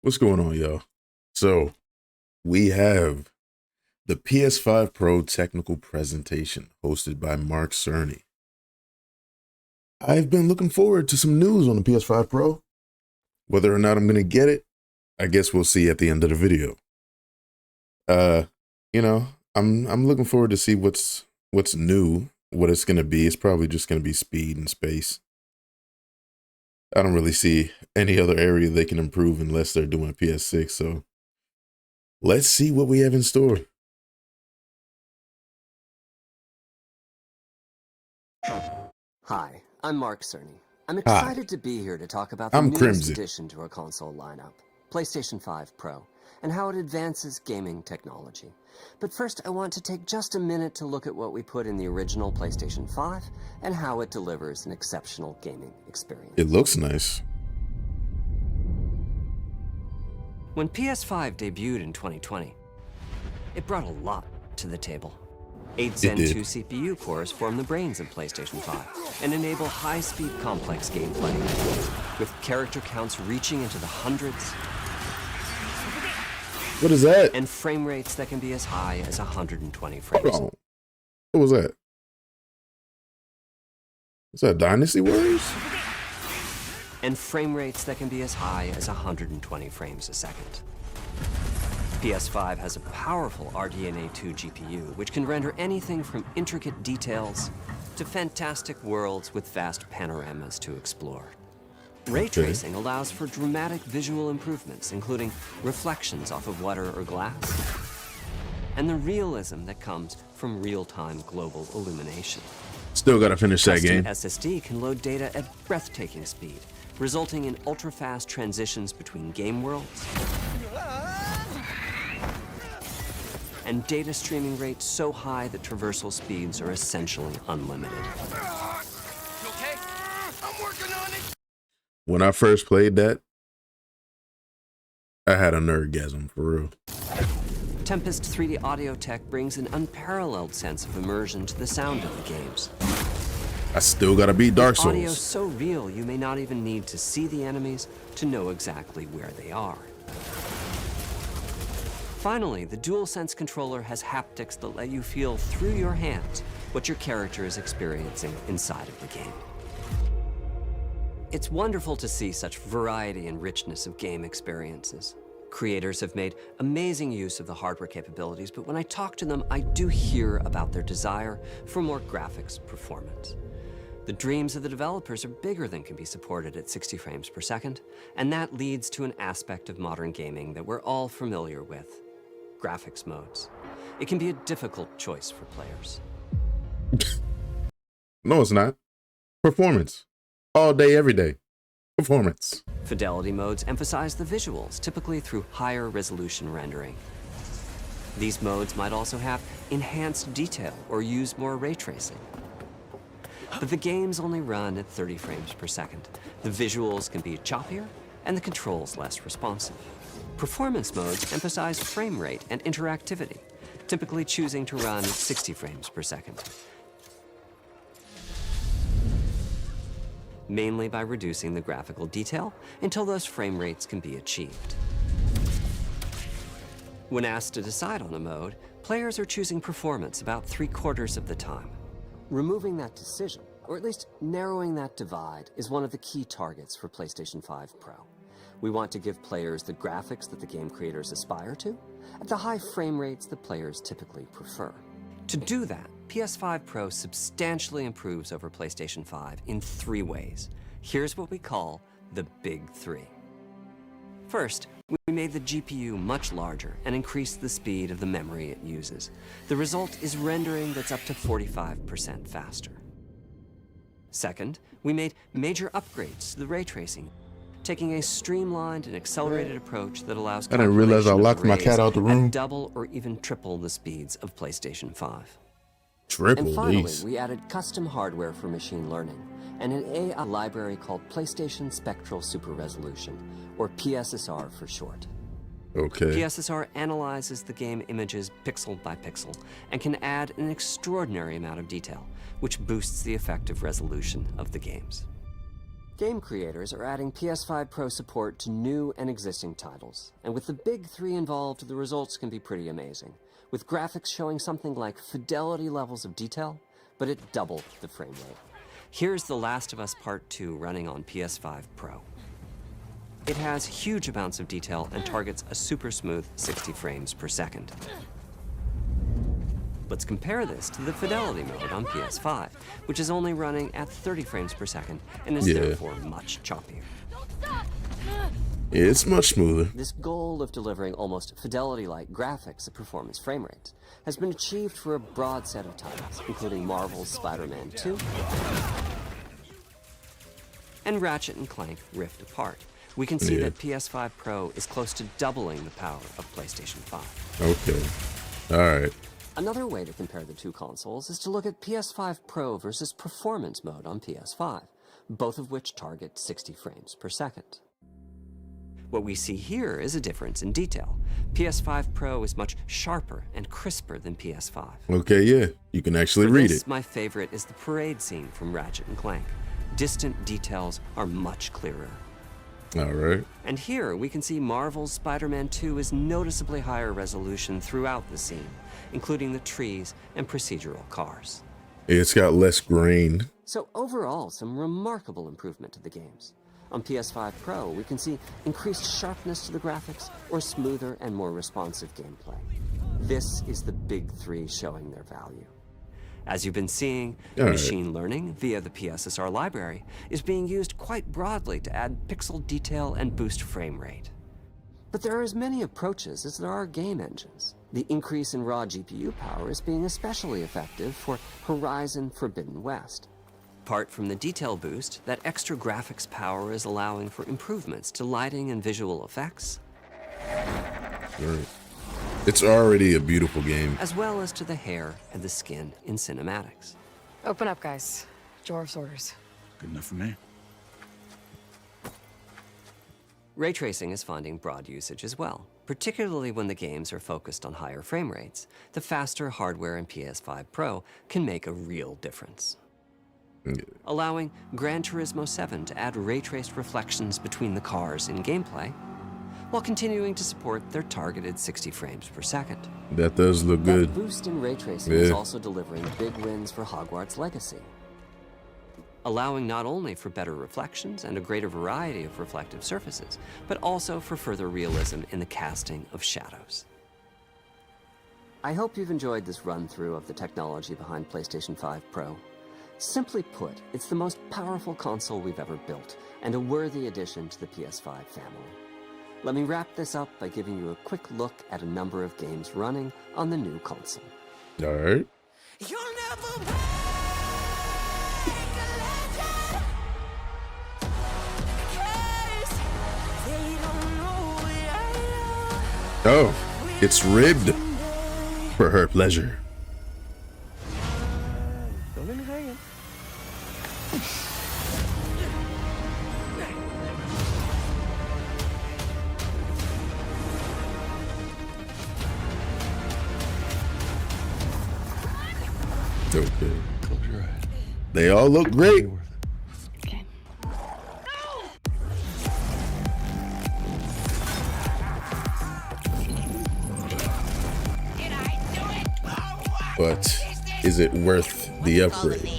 What's going on, y'all? So, we have the PS5 Pro technical presentation hosted by Mark Cerny. I've been looking forward to some news on the PS5 Pro. Whether or not I'm going to get it, I guess we'll see at the end of the video. I'm looking forward to see what's new, what it's going to be. It's probably just going to be speed and space. I don't really see any other area they can improve unless they're doing PS6. So let's see what we have in store. Hi, I'm Mark Cerny. I'm Hi. excited to be here to talk about the I'm newest Crimson. addition to our console lineup, PlayStation 5 Pro, and how it advances gaming technology. But first, I want to take just a minute to look at what we put in the original PlayStation 5 and how it delivers an exceptional gaming experience. It looks nice. When PS5 debuted in 2020, it brought a lot to the table. 8 Zen 2 CPU cores form the brains of PlayStation 5 and enable high-speed, complex gameplay, with character counts reaching into the hundreds. What is that? And frame rates that can be as high as 120 frames. Hold on. What was that? Was that Dynasty Warriors? And frame rates that can be as high as 120 frames a second. PS5 has a powerful RDNA 2 GPU, which can render anything from intricate details to fantastic worlds with vast panoramas to explore. Ray tracing allows for dramatic visual improvements, including reflections off of water or glass, and the realism that comes from real-time global illumination. Still got to finish that game. SSD can load data at breathtaking speed, resulting in ultra-fast transitions between game worlds, and data streaming rates so high that traversal speeds are essentially unlimited. You okay? I'm working on it. When I first played that, I had a nerdgasm for real. Tempest 3D audio tech brings an unparalleled sense of immersion to the sound of the games. I still got to beat Dark Audio Souls. so real you may not even need to see the enemies to know exactly where they are. Finally, the DualSense controller has haptics that let you feel through your hands what your character is experiencing inside of the game. It's wonderful to see such variety and richness of game experiences. Creators have made amazing use of the hardware capabilities, but when I talk to them, I do hear about their desire for more graphics performance. The dreams of the developers are bigger than can be supported at 60 frames per second, and that leads to an aspect of modern gaming that we're all familiar with: graphics modes. It can be a difficult choice for players. No, it's not. Performance. All day, every day. Performance. Fidelity modes emphasize the visuals, typically through higher resolution rendering. These modes might also have enhanced detail or use more ray tracing. But the games only run at 30 frames per second. The visuals can be choppier and the controls less responsive. Performance modes emphasize frame rate and interactivity, typically choosing to run at 60 frames per second, mainly by reducing the graphical detail until those frame rates can be achieved. When asked to decide on a mode, players are choosing performance about 3/4 of the time. Removing that decision, or at least narrowing that divide, is one of the key targets for PlayStation 5 Pro. We want to give players the graphics that the game creators aspire to, at the high frame rates that players typically prefer. To do that, PS5 Pro substantially improves over PlayStation 5 in 3 ways. Here's what we call the Big 3. First, we made the GPU much larger and increased the speed of the memory it uses. The result is rendering that's up to 45% faster. Second, we made major upgrades to the ray tracing, taking a streamlined and accelerated approach that allows I didn't realize I calculation of locked my rays cat out the room. at double or even triple the speeds of PlayStation 5. Triple And finally, these. we added custom hardware for machine learning and an AI library called PlayStation Spectral Super Resolution, or PSSR for short. Okay. PSSR analyzes the game images pixel by pixel and can add an extraordinary amount of detail, which boosts the effective resolution of the games. Game creators are adding PS5 Pro support to new and existing titles, and with the big three involved, the results can be pretty amazing, with graphics showing something like fidelity levels of detail, but at double the frame rate. Here's The Last of Us Part 2 running on PS5 Pro. It has huge amounts of detail and targets a super smooth 60 frames per second. Let's compare this to the fidelity mode on PS5, which is only running at 30 frames per second and is therefore much choppier. Yeah, it's much smoother. This goal of delivering almost fidelity-like graphics at performance frame rates has been achieved for a broad set of titles, including Marvel's Spider-Man 2 and Ratchet & Clank Rift Apart. We can see that PS5 Pro is close to doubling the power of PlayStation 5. Okay. All right. Another way to compare the two consoles is to look at PS5 Pro versus Performance mode on PS5, both of which target 60 frames per second. What we see here is a difference in detail. PS5 Pro is much sharper and crisper than PS5. Okay, yeah. You can actually read it. My favorite is the parade scene from Ratchet & Clank. Distant details are much clearer. All right. And here we can see Marvel's Spider-Man 2 is noticeably higher resolution throughout the scene, including the trees and procedural cars. It's got less grain. So overall, some remarkable improvement to the games. On PS5 Pro, we can see increased sharpness to the graphics or smoother and more responsive gameplay. This is the big three showing their value. As you've been seeing, machine learning via the PSSR library is being used quite broadly to add pixel detail and boost frame rate. But there are as many approaches as there are game engines. The increase in raw GPU power is being especially effective for Horizon Forbidden West. Apart from the detail boost, that extra graphics power is allowing for improvements to lighting and visual effects. Right. It's already a beautiful game. As well as to the hair and the skin in cinematics. Open up, guys. Jorv's orders. Good enough for me. Ray tracing is finding broad usage as well, particularly when the games are focused on higher frame rates. The faster hardware in PS5 Pro can make a real difference. Allowing Gran Turismo 7 to add ray-traced reflections between the cars in gameplay, while continuing to support their targeted 60 frames per second. That does look good. That boost in ray tracing is also delivering big wins for Hogwarts Legacy, allowing not only for better reflections and a greater variety of reflective surfaces, but also for further realism in the casting of shadows. I hope you've enjoyed this run-through of the technology behind PlayStation 5 Pro. Simply put, it's the most powerful console we've ever built, and a worthy addition to the PS5 family. Let me wrap this up by giving you a quick look at a number of games running on the new console. All right. You'll never Oh, it's ribbed for her pleasure. Don't let me hang. Okay. Close your eyes. They all look great. Okay. But is it worth the upgrade?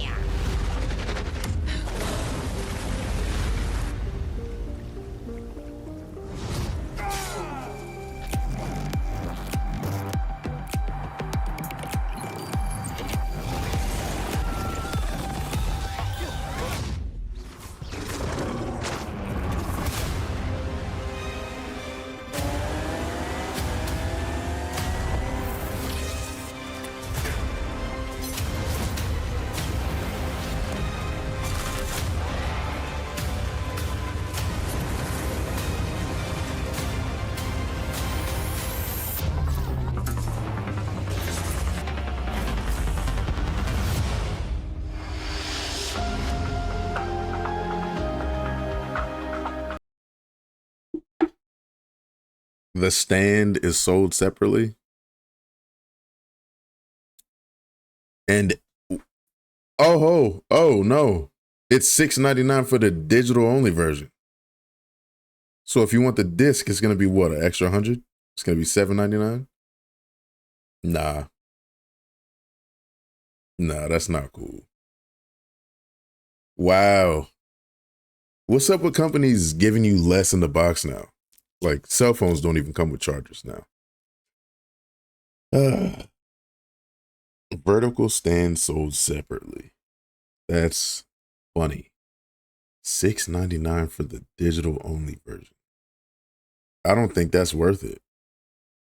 The stand is sold separately. And oh no. It's $6.99 for the digital only version. So if you want the disc, it's gonna be what, an extra 100? It's gonna be $7.99? Nah, that's not cool. Wow. What's up with companies giving you less in the box now? Like, cell phones don't even come with chargers now. Vertical stand sold separately. That's funny. $6.99 for the digital only version. I don't think that's worth it.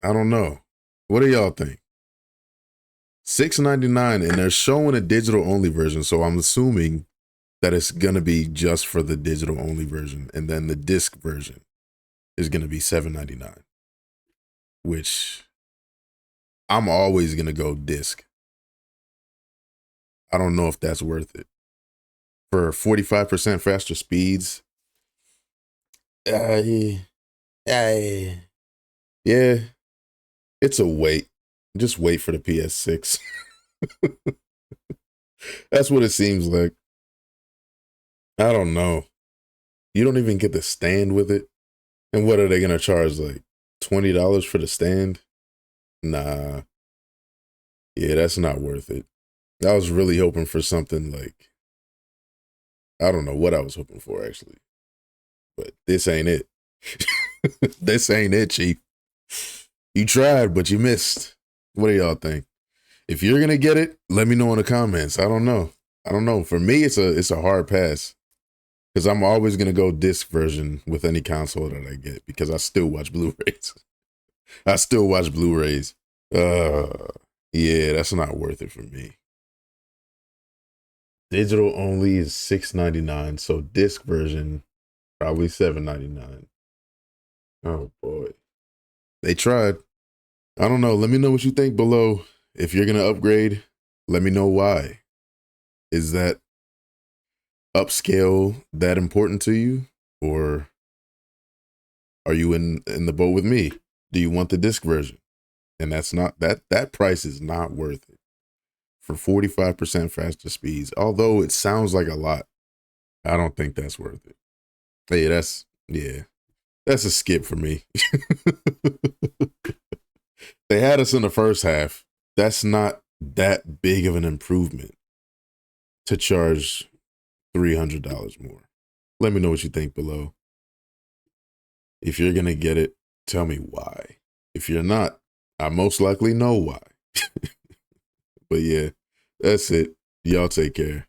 I don't know. What do y'all think? $6.99, and they're showing a digital only version, so I'm assuming that it's gonna be just for the digital only version, and then the disc version is gonna be $7.99, which I'm always gonna go disc. I don't know if that's worth it. For 45% faster speeds, yeah, it's a wait. Just wait for the PS6. That's what it seems like. I don't know. You don't even get the stand with it. And what are they going to charge, like $20 for the stand? Nah. Yeah, that's not worth it. I was really hoping for something like, I don't know what I was hoping for, actually. But this ain't it. This ain't it, Chief. You tried, but you missed. What do y'all think? If you're going to get it, let me know in the comments. I don't know. For me, it's a hard pass. Because I'm always going to go disc version with any console that I get. Because I still watch Blu-rays. Yeah, that's not worth it for me. Digital only is $6.99. So disc version, probably $7.99. Oh, boy. They tried. I don't know. Let me know what you think below. If you're going to upgrade, let me know why. Is that upscale that important to you? Or are you in the boat with me? Do you want the disc version? And that's not, that price is not worth it. For 45% faster speeds, although it sounds like a lot, I don't think that's worth it. Hey, that's a skip for me. They had us in the first half. That's not that big of an improvement to charge $300 more. Let me know what you think below. If you're going to get it, tell me why. If you're not, I most likely know why. But yeah, that's it. Y'all take care.